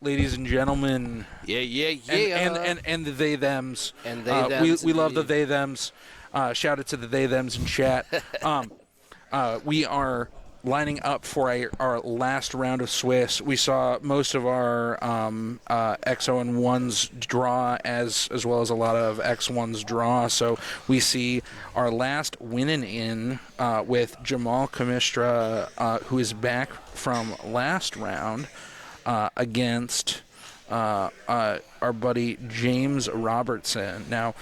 ladies and gentlemen. Yeah. And the they thems. And they thems. We love the they thems. Shout out to the they thems in chat. We are lining up for our last round of Swiss. We saw most of our XO and 1's draw as well as a lot of X1's draw. So we see our last winning in with Jamal Kamistra, who is back from last round against our buddy James Robertson. Now,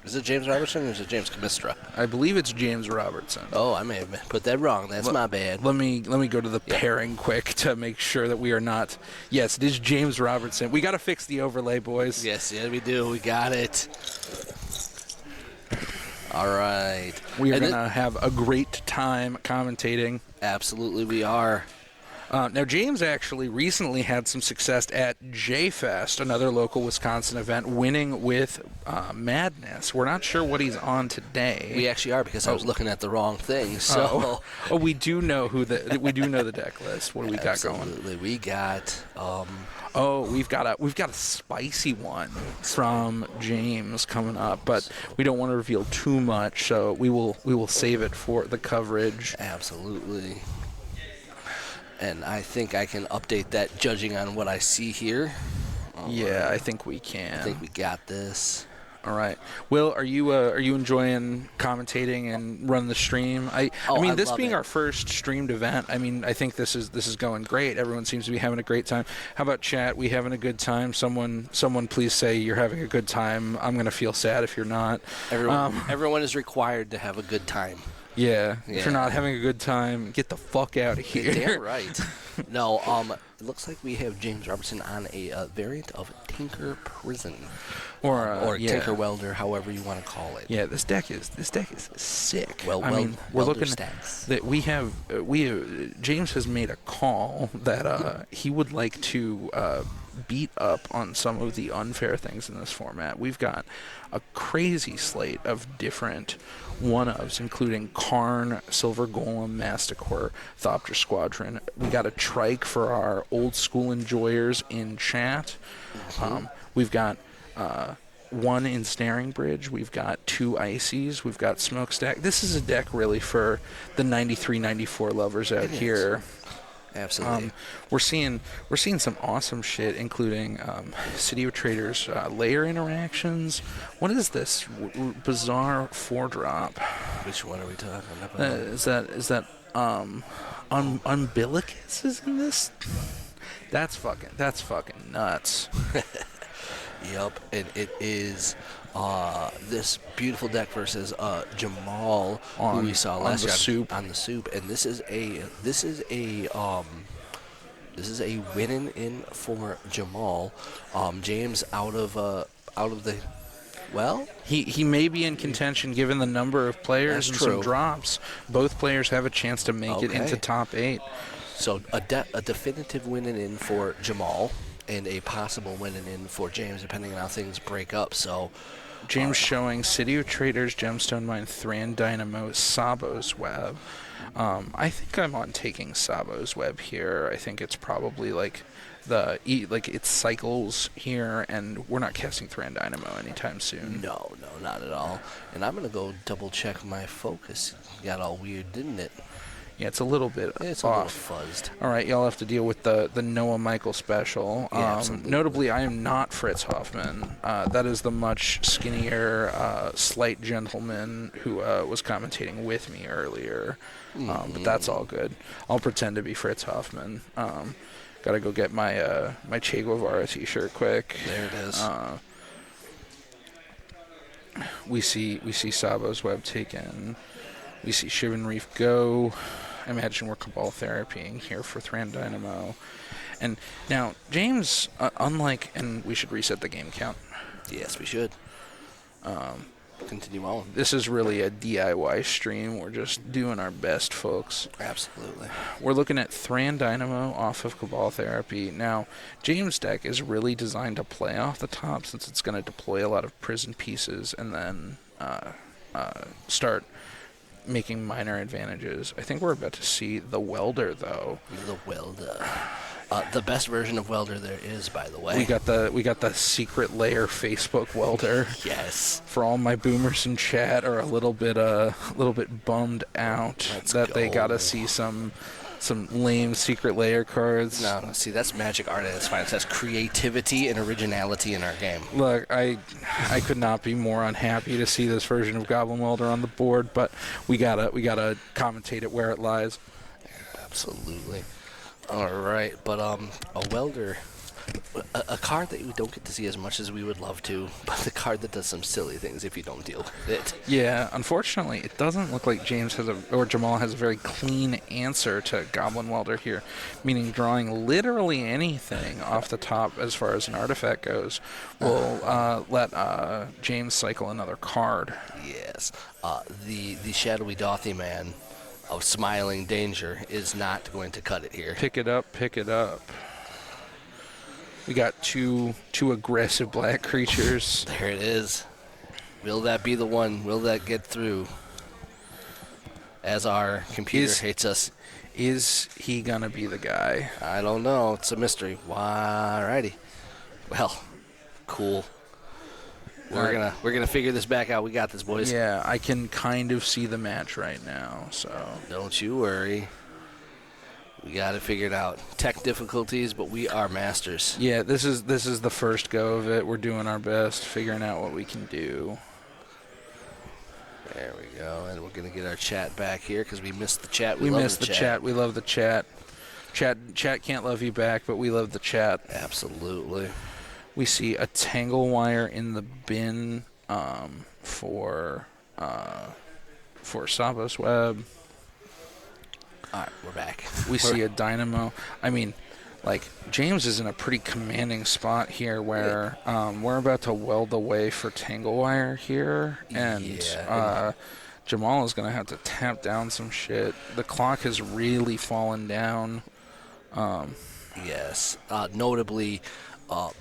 is it James Robertson or is it James Kamistra? I believe it's James Robertson. Oh, I may have put that wrong. That's my bad. Let me go to the pairing quick to make sure that we are not. Yes, it is James Robertson. We got to fix the overlay, boys. Yes, we do. We got it. All right. We are going to have a great time commentating. Absolutely, we are. Now, James actually recently had some success at J-Fest, another local Wisconsin event, winning with Madness. We're not sure what he's on today. We actually are because I was looking at the wrong thing. So, we do know we do know the deck list. What do we got going? Absolutely, we got. We've got a spicy one from James coming up, but we don't want to reveal too much, so we will save it for the coverage. Absolutely. And I think I can update that judging on what I see here. Yeah, I think we can. I think we got this. All right. Will, are you enjoying commentating and running the stream? I mean, this being our first streamed event, I mean, I think this is going great. Everyone seems to be having a great time. How about chat? We having a good time? Someone please say you're having a good time. I'm going to feel sad if you're not. Everyone is required to have a good time. Yeah. If you're not having a good time, get the fuck out of here. Damn right. No, it looks like we have James Robertson on a variant of Tinker Prison. Or Tinker Welder, however you want to call it. Yeah, this deck is sick. Well, I mean, we're looking stacks. That we have James has made a call that he would like to beat up on some of the unfair things in this format. We've got a crazy slate of different one-ofs, including Karn, Silver Golem, Masticore, Thopter Squadron. We got a trike for our old school enjoyers in chat. We've got one Ensnaring Bridge. We've got two Ices. We've got Smokestack. This is a deck really for the 93-94 lovers out here. Absolutely. We're seeing some awesome shit, including City of Traders layer interactions. What is this bizarre 4-drop? Which one are we talking about? Is that Umbilicus is in this? That's fucking nuts. Yep, and it is this beautiful deck versus Jamal, who we saw last round on the soup, and this is a winning in for Jamal. James out of the. Well, he may be in contention given the number of players and some drops. Both players have a chance to make it into top 8. So a definitive winning in for Jamal. And a possible winning in for James, depending on how things break up. So, James showing City of Traders, Gemstone Mine, Thran Dynamo, Sabo's Web. I think I'm on taking Sabo's Web here. I think it's probably like it cycles here, and we're not casting Thran Dynamo anytime soon. No, not at all. And I'm gonna go double check my focus. Got all weird, didn't it? Yeah, it's a little bit off. A little fuzzed. All right, y'all have to deal with the Noah Michael special. Notably, I am not Fritz Hoffman. That is the much skinnier, slight gentleman who was commentating with me earlier. But that's all good. I'll pretend to be Fritz Hoffman. Gotta go get my my Che Guevara t-shirt quick. There it is. We see Sabo's Web taken. We see Shivan Reef go. I imagine we're Cabal Therapying here for Thran Dynamo. And now, James, and we should reset the game count. Yes, we should. Continue on. This is really a DIY stream. We're just doing our best, folks. Absolutely. We're looking at Thran Dynamo off of Cabal Therapy. Now, James' deck is really designed to play off the top since it's going to deploy a lot of prison pieces and then start making minor advantages. I think we're about to see the Welder, though. The Welder. The best version of welder there is, by the way. We got the secret layer Facebook welder. Yes. For all my boomers in chat are a little bit bummed out they gotta see some lame secret layer cards. No, see, that's magic art at its finest. That's creativity and originality in our game. Look, I could not be more unhappy to see this version of Goblin Welder on the board, but we gotta commentate it where it lies. Absolutely. All right, but a welder, a card that we don't get to see as much as we would love to, but the card that does some silly things if you don't deal with it. Yeah, unfortunately, it doesn't look like Jamal has a very clean answer to Goblin Welder here, meaning drawing literally anything off the top as far as an artifact goes will let James cycle another card. Yes, the shadowy Dothy man of smiling danger is not going to cut it here. Pick it up. We got two aggressive black creatures. There it is. Will that be the one? Will that get through? As our computer hates us. Is he gonna be the guy? I don't know. It's a mystery. Alrighty. Well, cool. We're gonna figure this back out. We got this, boys. Yeah, I can kind of see the match right now, so don't you worry. We got it figured out. Tech difficulties, but we are masters. Yeah, this is the first go of it. We're doing our best, figuring out what we can do. There we go, and we're gonna get our chat back here because we missed the chat. We missed the chat. We love the chat. Chat can't love you back, but we love the chat. Absolutely. We see a tangle wire in the bin for Sabos Web. All right, we're back. We see a dynamo. I mean, like, James is in a pretty commanding spot here where we're about to weld away for tangle wire here, and Jamal is going to have to tap down some shit. The clock has really fallen down. Yes, notably.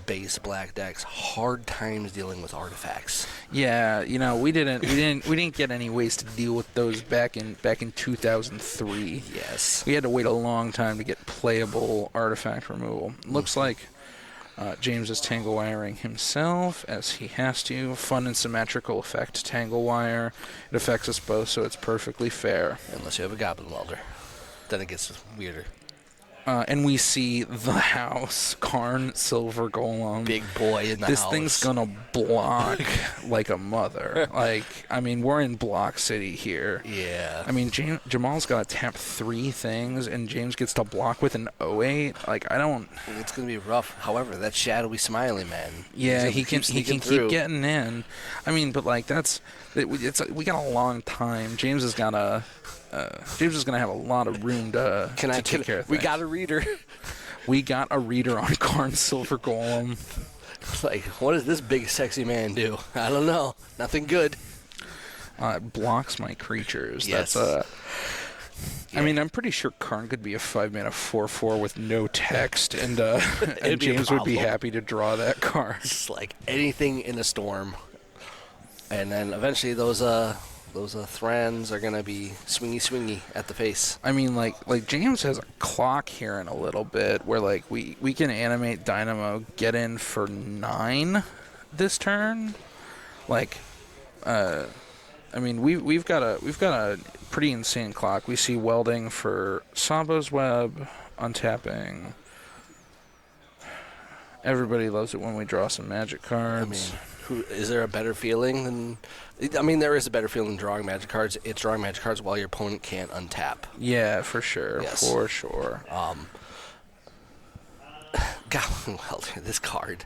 Base black decks, hard times dealing with artifacts. Yeah, we didn't get any ways to deal with those back in 2003. Yes, we had to wait a long time to get playable artifact removal. Looks like James is tangle wiring himself as he has to. Fun and symmetrical effect tangle wire. It affects us both, so it's perfectly fair. Unless you have a goblin welder, then it gets weirder. And we see the house, Karn Silver Golem. Big boy in the house. This thing's gonna block like a mother. We're in Block City here. Yeah. Jamal's got to tap 3 things, and James gets to block with an 08. It's gonna be rough. However, that shadowy smiley man. Yeah, he can keep getting in. We got a long time. James is gonna have a lot of room to take care of things. We got a reader. We got a reader on Karn Silver Golem. Like, what does this big sexy man do? I don't know. Nothing good. It blocks my creatures. Yes. I'm pretty sure Karn could be a 5-mana 4/4 with no text, and James would be happy to draw that card. It's like anything in a storm. And then eventually those Thrans are going to be swingy at the face. Like James has a clock here in a little bit where, we can animate Dynamo, get in for 9 this turn. We've got a pretty insane clock. We see welding for Sabos Web, untapping. Everybody loves it when we draw some magic cards. Is there a better feeling than... there is a better feeling than drawing magic cards. It's drawing magic cards while your opponent can't untap. Yeah, for sure. Yes. For sure. Goblin Welder, this card.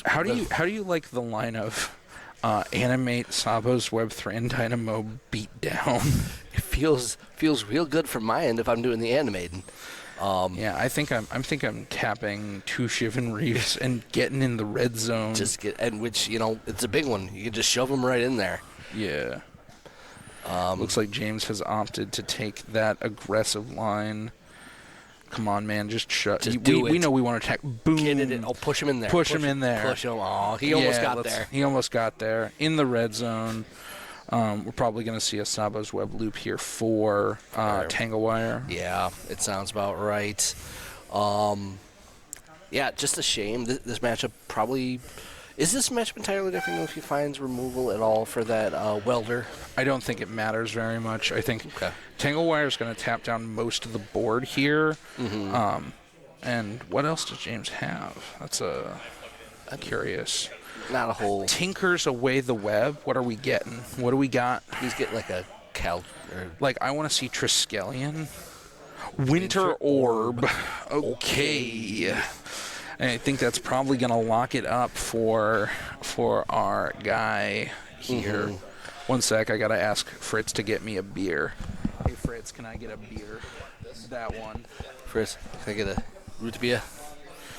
How do you like the line of animate Sabos Web Thran Dynamo beat down? It feels real good from my end if I'm doing the animating. I think I'm tapping 2 Shivan Reefs and getting in the red zone. It's a big one. You can just shove them right in there. Yeah. Looks like James has opted to take that aggressive line. Come on, man, just shut. We know we want to attack. Boom. Get it in. Oh, push him in there. Push him in there. Push him. Oh, he almost got there. He almost got there in the red zone. We're probably going to see a Sabos Web loop here for Tangle Wire. Yeah, it sounds about right. Yeah, just a shame. This matchup probably... Is this matchup entirely different if he finds removal at all for that welder? I don't think it matters very much. I think Okay. Tanglewire is going to tap down most of the board here. And what else does James have? That's I'm curious. Not a whole... Tinkers away the web. What are we getting? What do we got? He's getting like a Like, I want to see Triskelion. Winter Orb. Okay. And I think that's probably going to lock it up for our guy here. One sec, I got to ask Fritz to get me a beer. Hey, Fritz, can I get a beer? That one. Fritz, can I get a root beer?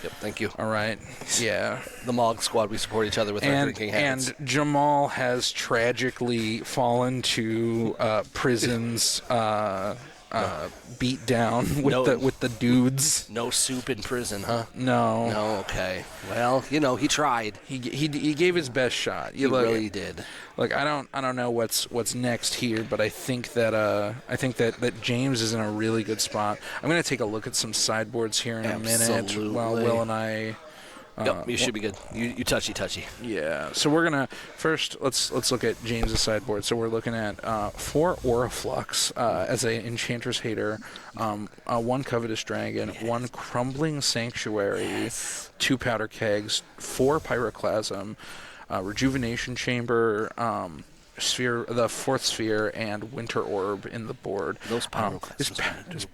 Yep, thank you. All right. Yeah. The Mogg Squad, we support each other with our drinking habits. And Jamal has tragically fallen to prison's beat down with the dudes. No soup in prison, huh? No. No, okay. Well, he tried. He gave his best shot. He really did. Look, I don't know what's next here, but I think that James is in a really good spot. I'm going to take a look at some sideboards here in a minute while Will and I. Yep, you should be good. You touchy. Yeah. So we're gonna first let's look at James's sideboard. So we're looking at 4 Aura Flux as an Enchantress Hater, 1 Covetous Dragon, 1 Crumbling Sanctuary, 2 Powder Kegs, 4 Pyroclasm, Rejuvenation Chamber, Sphere, the 4th Sphere, and Winter Orb in the board. Those Pyroclasms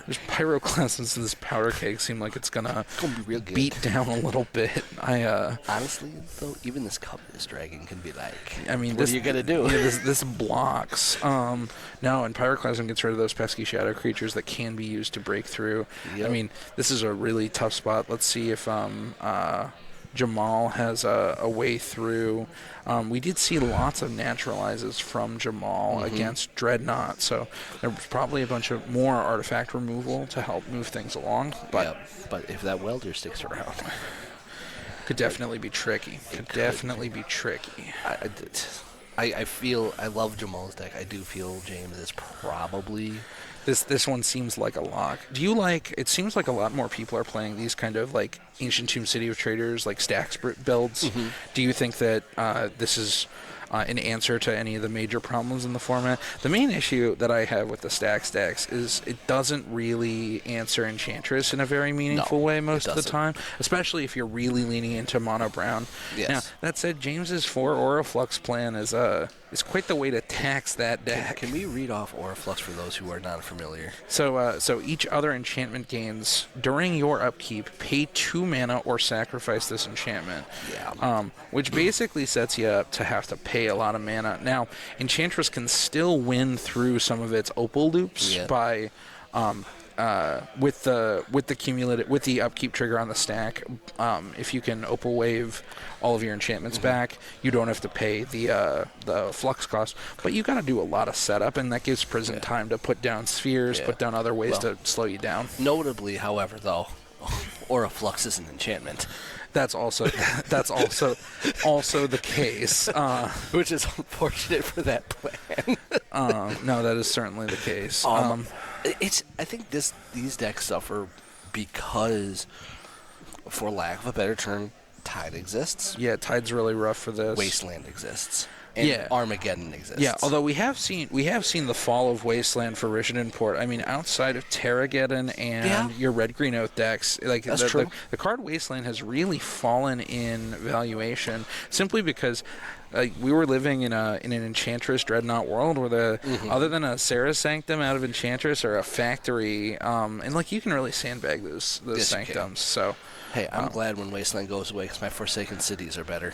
There's Pyroclasms in this powder keg seem like it's gonna be real good. Beat down a little bit. Honestly, though, even this Covetous Dragon can be like, I mean, what are you gonna do? Yeah, this blocks. No, and Pyroclasm gets rid of those pesky shadow creatures that can be used to break through. Yep. I mean, this is a really tough spot. Let's see if Jamal has a way through. We did see lots of naturalizes from Jamal against Dreadnought, so there's probably a bunch of more artifact removal to help move things along. But but if that welder sticks around, could definitely be tricky. I feel I love Jamal's deck. I do feel James is probably. This one seems like a lock. Do you like? It seems like a lot more people are playing these kind of like Ancient Tomb City of Traders, like stacks builds. Do you think that this is an answer to any of the major problems in the format? The main issue that I have with the stacks is it doesn't really answer Enchantress in a very meaningful way most of the time, especially if you're really leaning into mono brown. Yes. Now, that said, James's 4 Aura Flux plan is quite the way to tax that deck. Can we read off Aura Flux for those who are not familiar? So each other enchantment gains during your upkeep, pay 2 mana or sacrifice this enchantment. Yeah. Which basically sets you up to have to pay a lot of mana. Now, Enchantress can still win through some of its opal loops by with the upkeep trigger on the stack. If you can opal wave all of your enchantments back, you don't have to pay the flux cost, but you got to do a lot of setup, and that gives Prison time to put down spheres, put down other ways to slow you down. Notably, however, though, Aura Flux is an enchantment. That's also the case, which is unfortunate for that plan. No, that is certainly the case. I think these decks suffer because, for lack of a better term, Tide exists. Yeah, Tide's really rough for this. Wasteland exists. And Armageddon exists. Yeah, although we have seen the fall of Wasteland for Rishon Port. I mean, outside of Terrageddon and your red-green oath decks, like that's true. The card Wasteland has really fallen in valuation simply because we were living in an Enchantress Dreadnought world where other than a Sarah Sanctum out of Enchantress or a Factory, and like you can really sandbag those sanctums. So. Hey, I'm glad when Wasteland goes away because my Forsaken Cities are better.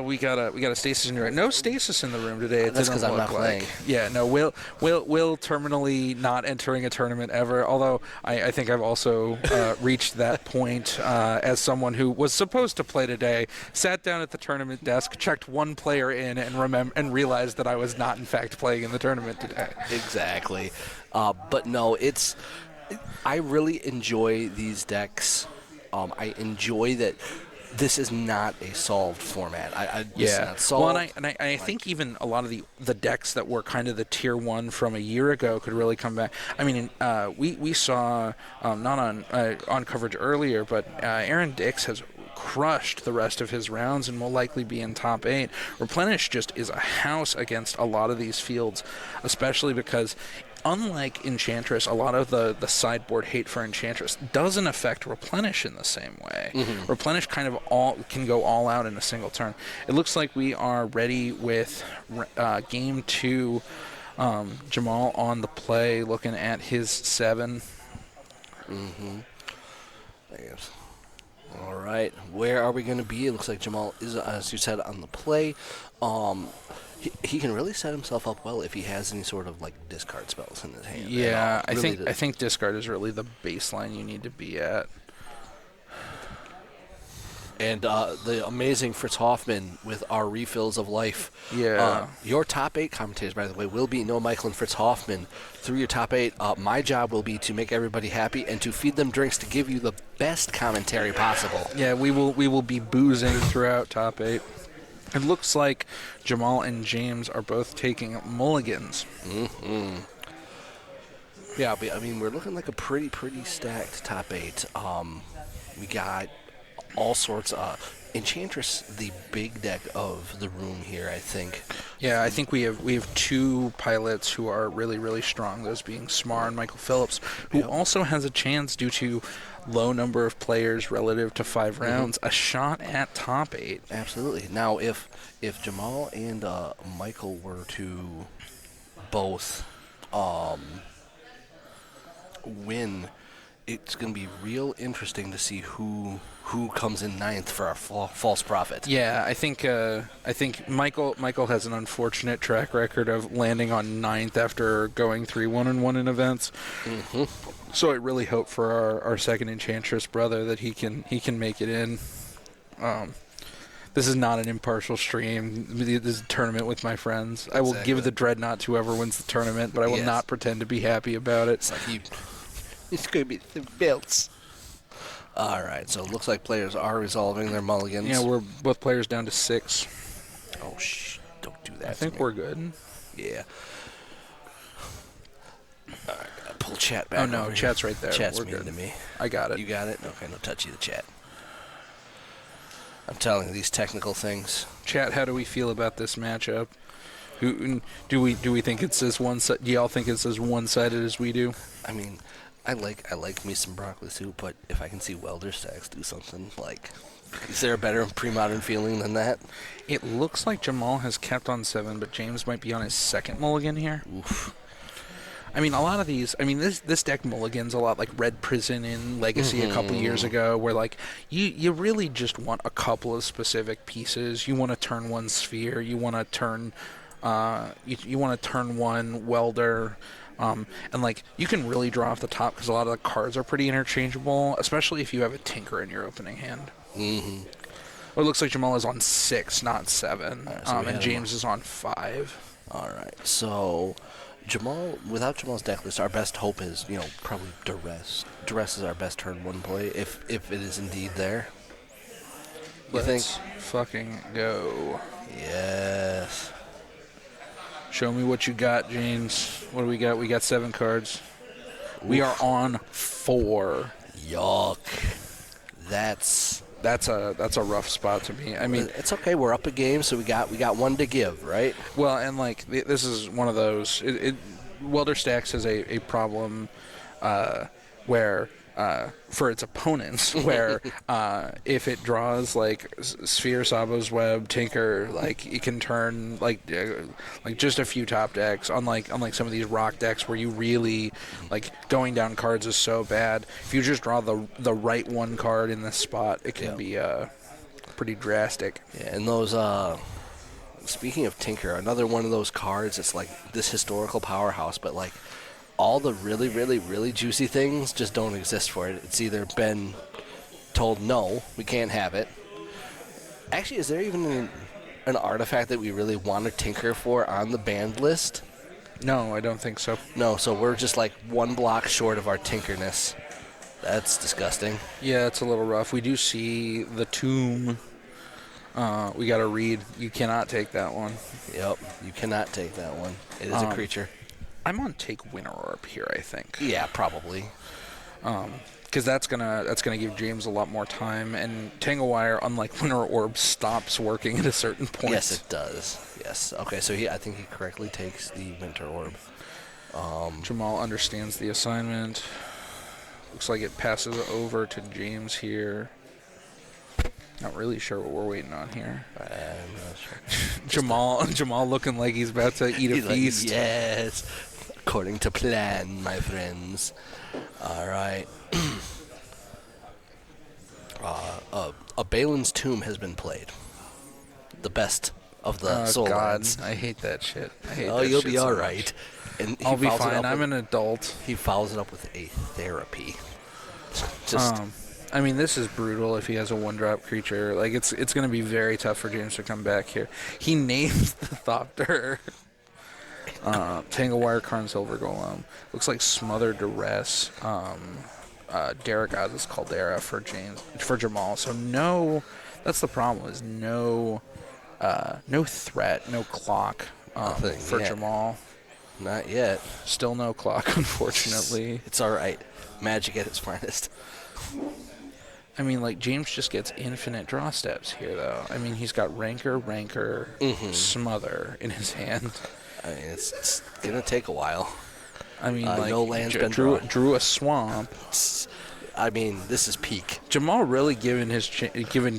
We got a stasis in your no stasis in the room today. That's because I'm not playing. Yeah, no. Will terminally not entering a tournament ever. Although I think I've also reached that point as someone who was supposed to play today, sat down at the tournament desk, checked one player in, and realized that I was not in fact playing in the tournament today. Exactly, but no, I really enjoy these decks. I enjoy that this is not a solved format. This is Yeah. not solved. Well, and I think even a lot of the decks that were kind of the tier one from a year ago could really come back. I mean, we saw not on coverage earlier, but Aaron Dix has crushed the rest of his rounds and will likely be in top 8. Replenish just is a house against a lot of these fields, especially because unlike Enchantress, a lot of the sideboard hate for Enchantress doesn't affect Replenish in the same way. Replenish kind of can go all out in a single turn. It looks like we are ready with game 2. Jamal on the play, looking at his 7. Yes. All right, where are we going to be? It looks like Jamal is, as you said, on the play. He can really set himself up well if he has any sort of like discard spells in his hand. Yeah, I Really think discard is really the baseline you need to be at. And the amazing Fritz Hoffman with our refills of life. Yeah. Your top 8 commentators, by the way, will be Noah Michael and Fritz Hoffman. Through your top 8, my job will be to make everybody happy and to feed them drinks to give you the best commentary possible. Yeah, we will be boozing throughout top 8. It looks like Jamal and James are both taking mulligans. Yeah, I mean, we're looking like a pretty stacked top 8. We got all sorts of Enchantress, the big deck of the room here, I think. Yeah, I think we have 2 pilots who are really strong, those being Smar and Michael Phillips, who also has a chance due to low number of players relative to 5 rounds, a shot at top 8. Absolutely. Now, if Jamal and Michael were to both win, it's going to be real interesting to see who comes in 9th for our false prophet. Yeah, I think Michael has an unfortunate track record of landing on 9th after going 3-1-1 in events. So I really hope for our second Enchantress brother that he can make it in. This is not an impartial stream. This is a tournament with my friends. I will give the Dreadnought to whoever wins the tournament, but I will not pretend to be happy about it. It's like it's going to be the belts. All right, so it looks like players are resolving their mulligans. Yeah, we're both players down to 6. Oh, don't do that. I think we're good. Yeah. All right, pull chat back. Oh, no, chat's right there. Chat's we're mean good. to me. I got it. You got it? Okay, no touchy the chat. I'm telling you, these technical things. Chat, how do we feel about this matchup? Do we think it's as one-sided? Do y'all think it's as one-sided as we do? I mean, I like me some broccoli soup, but if I can see welder stacks do something, like, is there a better pre-modern feeling than that? It looks like Jamal has kept on 7, but James might be on his 2nd mulligan here. Oof. I mean, a lot of these. I mean, this deck mulligans a lot like Red Prison in Legacy a couple years ago, where like you really just want a couple of specific pieces. You want to turn 1 sphere. You want to turn you want to turn 1 welder. And like you can really draw off the top because a lot of the cards are pretty interchangeable, especially if you have a Tinker in your opening hand. Well, it looks like Jamal is on 6, not 7, right, so and James is on 5. All right, so without Jamal's deck list, our best hope is, probably Duress. Duress is our best turn 1 play, if it is indeed there. Let's fucking go. Yes. Show me what you got, James. What do we got? We got 7 cards. Oof. We are on 4. Yuck. That's a rough spot to be. I mean, it's okay. We're up a game, so we got 1 to give, right? Well, and like this is one of those. Welder Stacks has a problem where for its opponents, where if it draws like Sphere, Sabo's Web, Tinker, like it can turn like just a few top decks. Unlike some of these rock decks where you really like going down cards is so bad. If you just draw the right 1 card in this spot, it can be pretty drastic. Yeah, and those. Speaking of Tinker, another one of those cards. It's like this historical powerhouse, but like. All the really juicy things just don't exist for it. It's either been told, no, we can't have it. Actually, is there even an artifact that we really want to tinker for on the banned list? No, I don't think so. No, so we're just like 1 block short of our tinkerness. That's disgusting. Yeah, it's a little rough. We do see the tomb. We got to read. You cannot take that one. Yep, you cannot take that one. It is a creature. I'm on take Winter Orb here, I think. Yeah, probably. Because that's gonna give James a lot more time, and Tangle Wire, unlike Winter Orb, stops working at a certain point. Yes, it does. Yes. Okay, so I think he correctly takes the Winter Orb. Jamal understands the assignment. Looks like it passes over to James here. Not really sure what we're waiting on here. I'm not sure. Jamal looking like he's about to eat a He's like, feast. yes, according to plan, my friends. All right. A Balin's Tomb has been played. The best of the soul God, lands. I hate that shit. I hate Oh, that you'll shit be so all much. right. And he I'll be follows it fine. up I'm with- an adult. He follows it up with a therapy. Just I mean, this is brutal if he has a one-drop creature. Like, it's going to be very tough for James to come back here. He names the Thopter. Tanglewire, Karn, Silver Golem. Looks like Smother Duress. Daragaz's Caldera for Jamal. So no, that's the problem. Is no threat, no clock Nothing for yet. Jamal. not yet. Still no clock, unfortunately. It's all right. Magic at its finest. I mean, like, James just gets infinite draw steps here, though. I mean, he's got Rancor, Smother in his hand. I mean, it's gonna take a while. I mean, like, no land's been drawn. drew a swamp. I mean, this is peak. Jamal really giving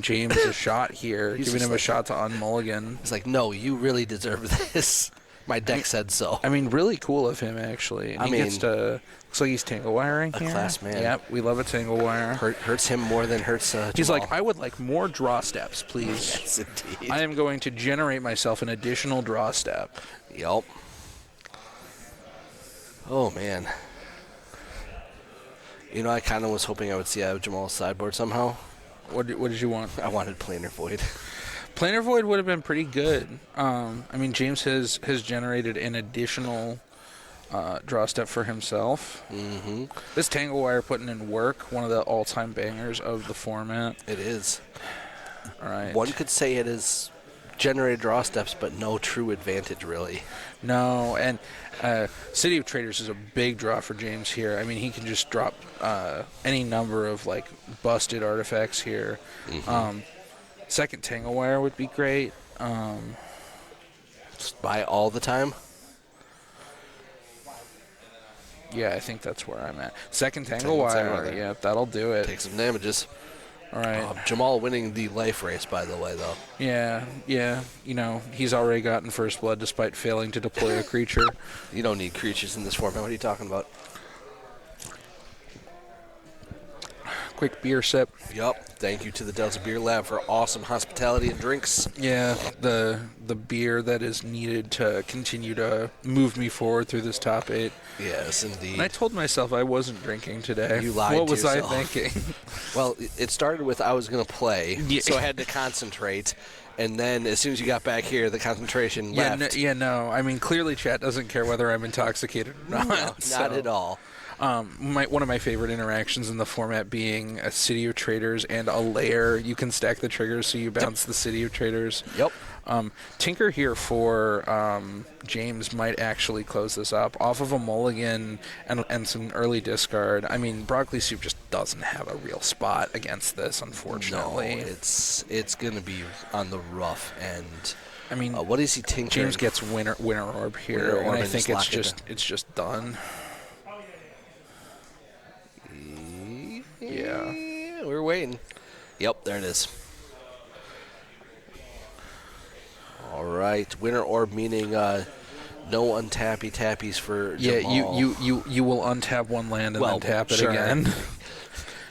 James a shot here, He's giving just him a like- shot to unmulligan. It's like, no, you really deserve this. My deck said so. I mean, really cool of him, actually. And I he mean, gets to... Looks like he's tangle wiring a here. class man. Yep, we love a tangle wire. Hurts him more than hurts He's Jamal. like, I would like more draw steps, please. Yes, indeed. I am going to generate myself an additional draw step. Yup. Oh, man. You know, I kind of was hoping I would see out of Jamal's sideboard somehow. What did you want? I wanted Planar Void. Planar Void would have been pretty good. I mean, James has generated an additional draw step for himself. Mm-hmm. This Tangle Wire putting in work, one of the all-time bangers of the format. It is. All right. One could say it is generated draw steps, but no true advantage, really. No, and City of Traders is a big draw for James here. I mean, he can just drop any number of, like, busted artifacts here. Mm-hmm. Second Tangle Wire would be great. Just buy all the time. Yeah, I think that's where I'm at. Second Tangle Tangle Wire. Wire. Yeah, that'll do it. Take some damages. All right. Jamal winning the life race, by the way, though. Yeah. You know, he's already gotten first blood despite failing to deploy a creature. You don't need creatures in this format. What are you talking about? Quick beer sip. Yup. Thank you to the Delta Beer Lab for awesome hospitality and drinks. Yeah, the beer that is needed to continue to move me forward through this top 8. Yes, indeed. And I told myself I wasn't drinking today. You lied What to was yourself. I thinking? Well, it started with I was going to play, Yeah. so I had to concentrate. And then as soon as you got back here, the concentration left. No. I mean, clearly chat doesn't care whether I'm intoxicated or not. No, not so. at all. One of my favorite interactions in the format being a City of Traders and a lair. You can stack the triggers so you bounce the City of Traders. Yep. Tinker here for James might actually close this up off of a mulligan and some early discard. I mean, Broccoli Soup just doesn't have a real spot against this, No, unfortunately. it's going to be on the rough end. I mean, What is he tinkering? James gets Winter Orb here, Winter Orb and I and think just it's lock it just done. Yeah. We're waiting. Yep, there it is. All right, Winter Orb meaning no untappy tappies for Yeah, Jamal. you will untap one land and Well, then tap it sure. again.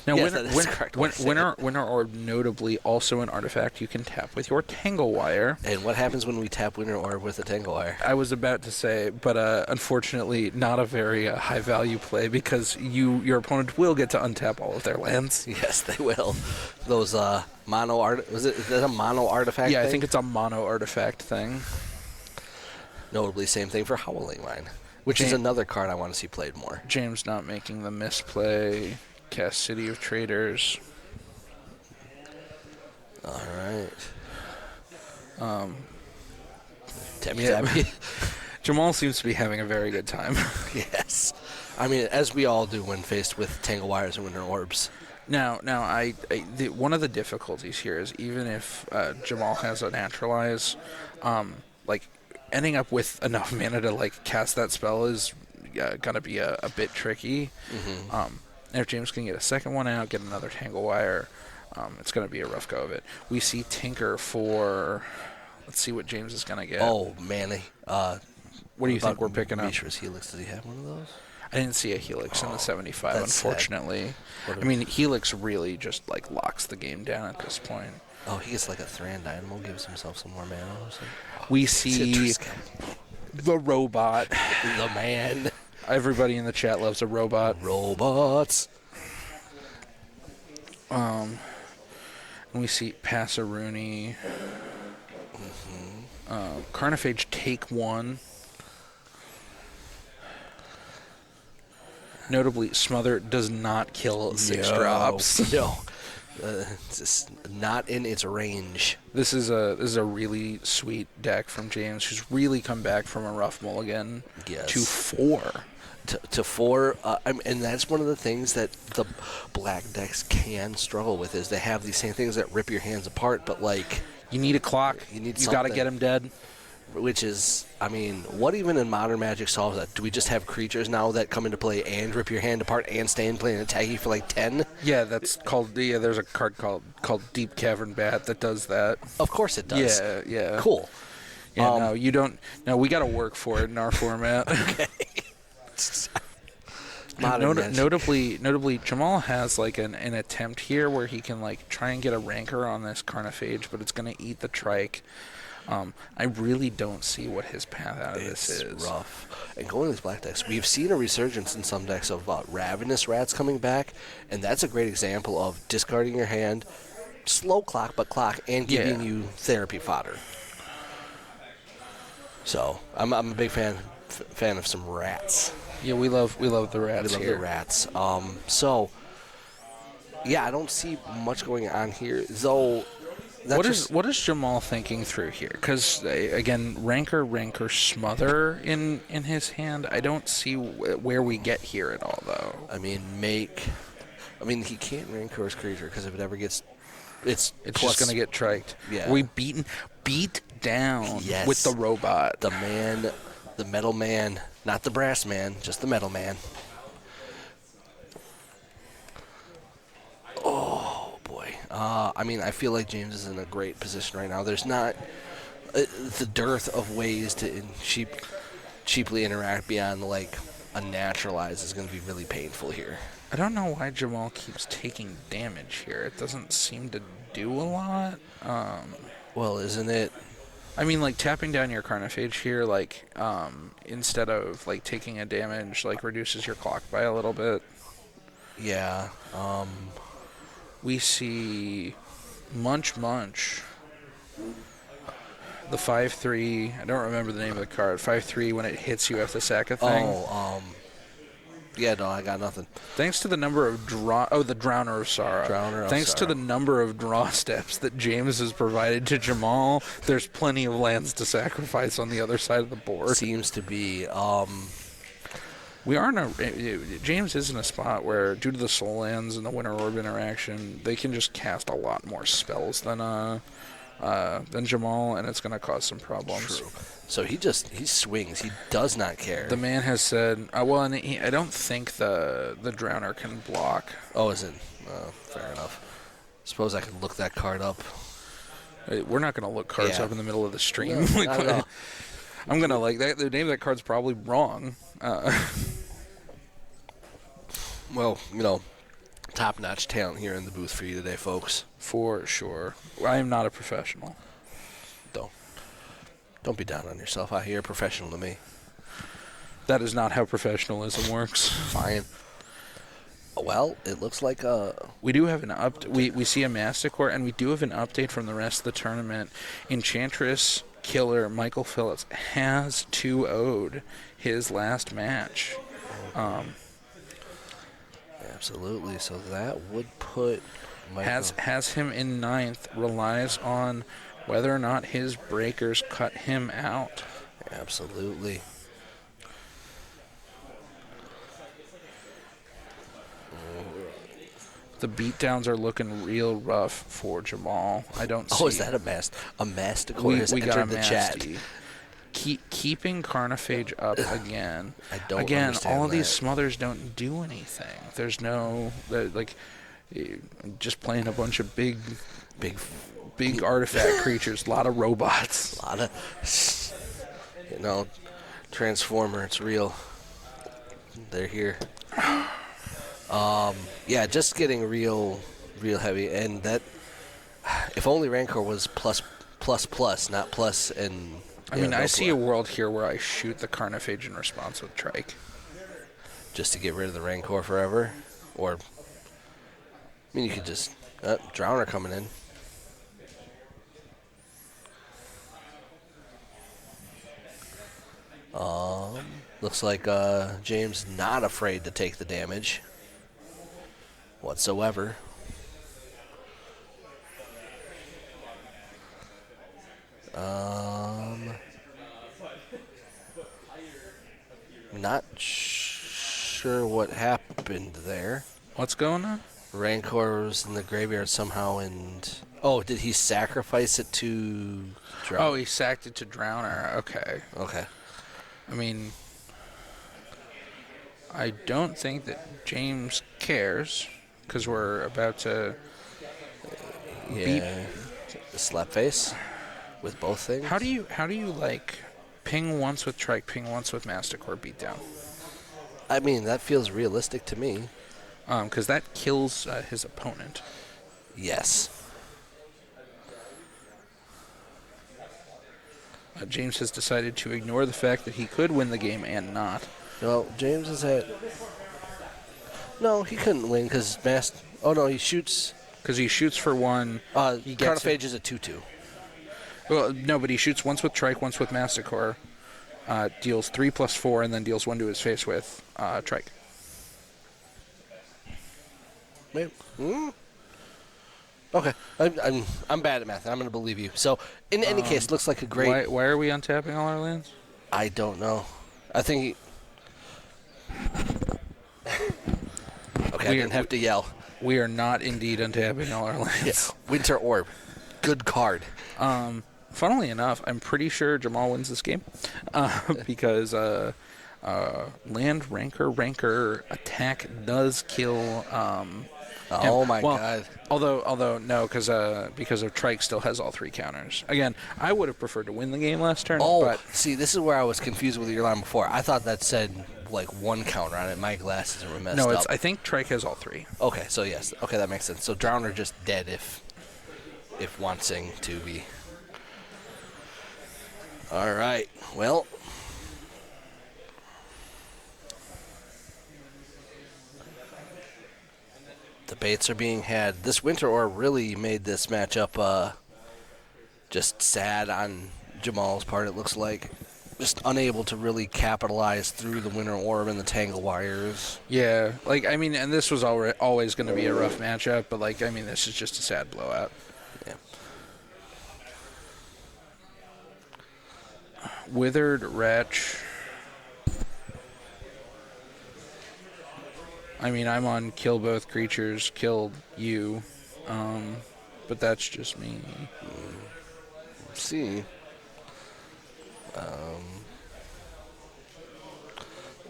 Now, Yes, that is the correct way to say it. Winter Orb, notably also an artifact you can tap with your Tangle Wire. And what happens when we tap Winter Orb with a Tangle Wire? I was about to say, but unfortunately, not a very high value play because your opponent will get to untap all of their lands. Yes, they will. Those mono art. Is that a mono artifact? Yeah, I thing? think it's a mono artifact thing. Notably, same thing for Howling Line, which is Jam- another card I want to see played more. James not making the misplay. Cast City of Traders. All right. Tappy Yeah. tappy. Jamal seems to be having a very good time. Yes. I mean, as we all do when faced with Tangle Wires and Winter Orbs. Now, one of the difficulties here is even if Jamal has a naturalize, like ending up with enough mana to like cast that spell is gonna be a bit tricky. And if James can get a second one out, get another Tangle Wire, it's gonna be a rough go of it. We see Tinker for. Let's see what James is gonna get. Oh, Manny. What do you think we're picking up? Mishra's Helix, does he have one of those? I didn't see a Helix in the 75, that's unfortunately. I mean, Helix really just like locks the game down at this point. Oh, he gets like a Thran Dynamo, gives himself some more mana or something. We see the robot. The man. Everybody in the chat loves a robot. Robots. And we see Passeruni. Carnophage take one. Notably, Smother does not kill 6 drops. No. It's just not in its range. This is a really sweet deck from James, who's really come back from a rough mulligan to 4. To 4, and that's one of the things that the black decks can struggle with is they have these same things that rip your hands apart, but like you need a clock. You got to get him dead. Which is, I mean, what even in Modern Magic solves that? Do we just have creatures now that come into play and rip your hand apart and stay in play and attack you for like 10? Yeah, that's called. Yeah, there's a card called Deep Cavern Bat that does that. Of course it does. Yeah. Cool. Yeah, no, you don't. No, we got to work for it in our format. Okay. Notably, Jamal has like an attempt here where he can like try and get a rancor on this Carnophage, but it's going to eat the trike. I really don't see what his path out of this is. It's rough. And going to these black decks, we've seen a resurgence in some decks of Ravenous Rats coming back, and that's a great example of discarding your hand, slow clock, and giving you therapy fodder. So I'm a big fan of some rats. Yeah, we love the rats. We love the rats. So yeah, I don't see much going on here, though. What is Jamal thinking through here? Because again, rancor, smother in his hand. I don't see where we get here at all, though. I mean, he can't rancor his creature because if it ever gets, it's just gonna get triked. Yeah, we beat down with the robot, the man, the metal man, not the brass man, just the metal man. Oh boy. I mean, I feel like James is in a great position right now. There's not the dearth of ways to cheaply interact beyond like a naturalize is going to be really painful here. I don't know why Jamal keeps taking damage here. It doesn't seem to do a lot. Well, isn't it? I mean, like tapping down your Carnophage here, like instead of like taking a damage, like reduces your clock by a little bit. Yeah. We see Munch. The 5/3. I don't remember the name of the card. 5/3. When it hits, you have to sack a thing. Yeah, no, I got nothing. Thanks to the number of the Drowner of Sorrow. Thanks to the number of draw steps that James has provided to Jamal, there's plenty of lands to sacrifice on the other side of the board. Seems to be. We are James is in a spot where, due to the soul lands and the Winter Orb interaction, they can just cast a lot more spells than Jamal, and it's going to cause some problems. True. So he swings. He does not care. The man has said, and I don't think the Drowner can block. Oh, is it? Fair enough. Suppose I could look that card up. We're not going to look cards up in the middle of the stream. No, I'm going to like that. The name of that card's probably wrong. Well, top-notch talent here in the booth for you today, folks. For sure. I am not a professional. Don't be down on yourself out here. Professional to me. That is not how professionalism works. Fine. Well, it looks like we do have an we see a Masticore, and we do have an update from the rest of the tournament. Enchantress killer Michael Phillips has 2-0'd his last match. Yeah, Absolutely. So that would put Has him in ninth. Relies on whether or not his breakers cut him out. Absolutely. The beatdowns are looking real rough for Jamal. I don't see. Oh, is that a Masticore has we got a entered the chat. Masty. Keeping Carnophage up again. I don't Again, understand all of these that. smothers don't do anything. There's no just playing a bunch of big artifact creatures. A lot of robots. A lot of, Transformer. It's real. They're here. Yeah, just getting real heavy, and that. If only Rancor was plus, not plus and. I mean, I see a world here where I shoot the Carnophage in response with Trike. Just to get rid of the Rancor forever? Or, I mean, you could just... Drowner coming in. Looks like James not afraid to take the damage whatsoever. Not sure what happened there. What's going on? Rancor was in the graveyard somehow, and did he sacrifice it to Drowner? Oh, he sacked it to Drowner. Okay. I mean, I don't think that James cares because we're about to beat the slap face with both things. How do you like ping once with Trike, ping once with Masticore, beatdown? I mean, that feels realistic to me. Because that kills his opponent. Yes. James has decided to ignore the fact that he could win the game and not. Well, James is at... No, he couldn't win because Oh, no, he shoots... Because he shoots for one. He gets Carnophage is a 2-2. Well, no, but he shoots once with Trike, once with Masticore, deals 3+4, and then deals 1 to his face with Trike. Maybe. Okay, I'm bad at math. I'm going to believe you. So, in any case, looks like a great... Why are we untapping all our lands? I don't know. I think Okay, I didn't have to yell. We are not indeed untapping all our lands. Yeah. Winter Orb. Good card. Funnily enough, I'm pretty sure Jamal wins this game because land Rancor attack does kill. God! Although no, because of Trike still has all 3 counters. Again, I would have preferred to win the game last turn. But see, this is where I was confused with your line before. I thought that said like 1 counter on it. My glasses are messed up. I think Trike has all 3. Okay, so yes, okay, that makes sense. So Drowner just dead if wanting to be. All right, well. Debates are being had. This Winter Orb really made this matchup just sad on Jamal's part, it looks like. Just unable to really capitalize through the Winter Orb and the Tangle Wires. Yeah, and this was always going to be a rough matchup, but, this is just a sad blowout. Yeah. Withered Wretch. I'm on kill both creatures, kill you, but that's just me. See.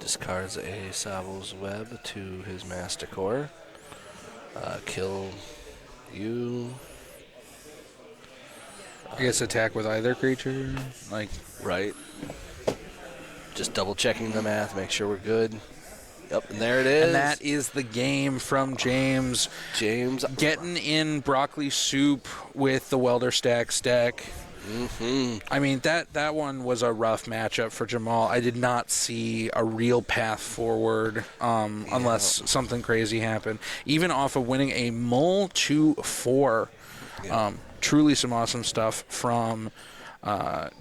Discards a Savil's Web to his Masticore. Kill you. I guess attack with either creature, Right. Just double checking the math, make sure we're good. Yep, and there it is. And that is the game from James. James getting in broccoli soup with the Welder Stacks deck. Mm-hmm. That one was a rough matchup for Jamal. I did not see a real path forward unless something crazy happened. Even off of winning a Mull 2-4. Truly some awesome stuff from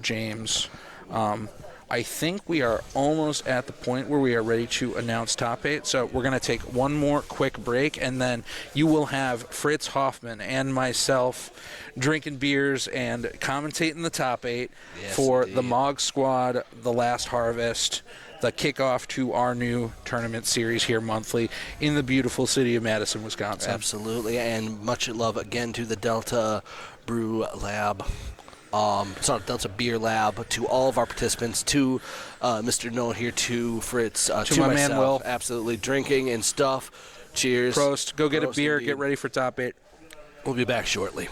James. I think we are almost at the point where we are ready to announce top 8. So we're going to take one more quick break, and then you will have Fritz Hoffman and myself drinking beers and commentating the top 8 for the Mogg Squad, The Last Harvest, the kickoff to our new tournament series here monthly in the beautiful city of Madison, Wisconsin. Absolutely, and much love again to the Delta Brew Lab. Delta Beer Lab, to all of our participants, to Mr. Noah here, to Fritz, to my myself, man Will. absolutely, drinking and stuff. Cheers. Prost. Go get a beer. Indeed. Get ready for top 8. We'll be back shortly.